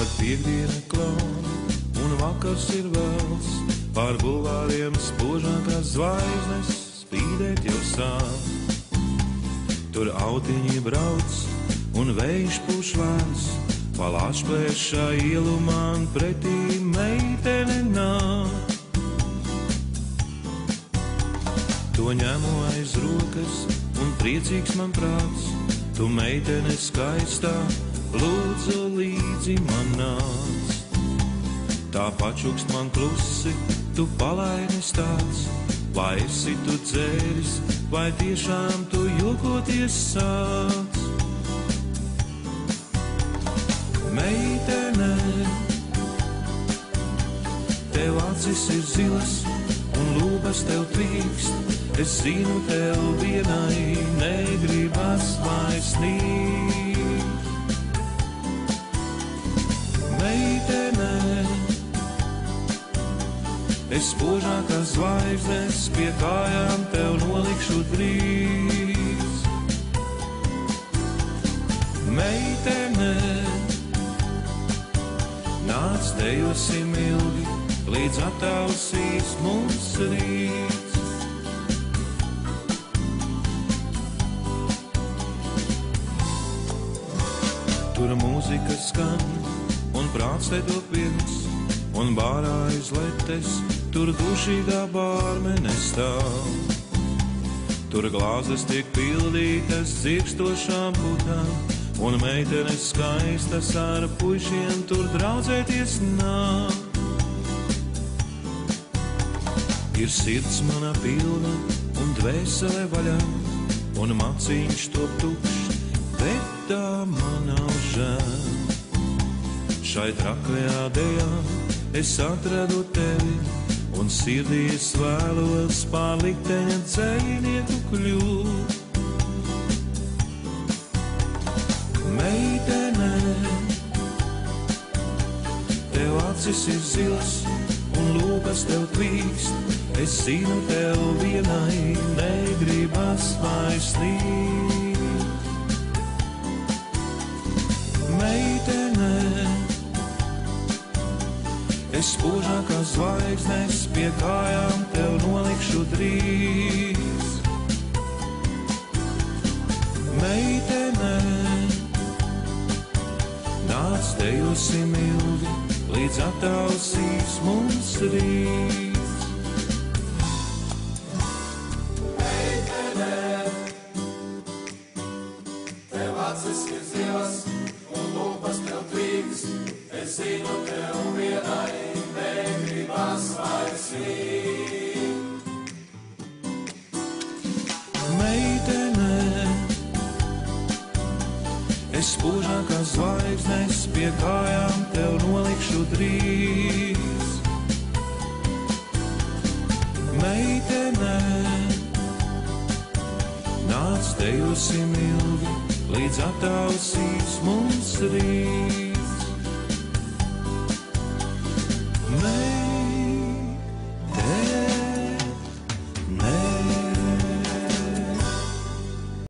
Kad piekdiena klauna un vakars ir vēls, pār bulvāriem spožākās zvaigznes spīdēt jau sāk. Tur autiņi brauc un vējš pūš vārds, pa Lašplēšā ielu man pretī meitene nāk. To ņemu aiz rokas un priecīgs man prāts, tu meitene skaistā, lūdzu līdzi man nāc. Tā pačukst man klusi, tu palainis tāds, vai esi tu dzēris, vai tiešām tu jokoties sāc. Meitene, tev acis ir zilas un lūpas tev tvīkst, es zinu tev vienai negribas vairs nīkt. Meitene, es spožākās zvaigznes pie kājām tev nolikšu drīz. Meitene, nāc dejosim ilgi, līdz attausīs mums rīts. Tur mūzika skan un prāts te to pirms, un bārā aiz letes tur dušīgā bārmene stāv. Tur glāzes tiek pildītas dzirkstošām putām, un meitenes skaistas ar puišiem tur draudzēties nāk. Ir sirds manā pilna un dvēsele vaļā, un maciņš top tukšs, bet tā man nav žēl. Šai trakajā dejā es atradu tevi, un sirdī es vēlos pār likteņa dzejnieku kļūt. Meitene, tev acis ir zilas un lūpas tev tvīkst, es zinu tev vienai negribas vairs nīkt. Meitene, es spožākās zvaigznes pie kājām tev nolikšu drīz. Meitene, nāc dejosim ilgi, līdz attausīs mums rīts. Meitene, tev acis ir zilas un lūpas tev tvīkst, es zinu tev vienai negribas vairs nīkt. Meitene, es spožākās zvaigznes pie kājām tev nolikšu drīz. Meitene, nāc dejosim ilgi, līdz attausīs mums rīt.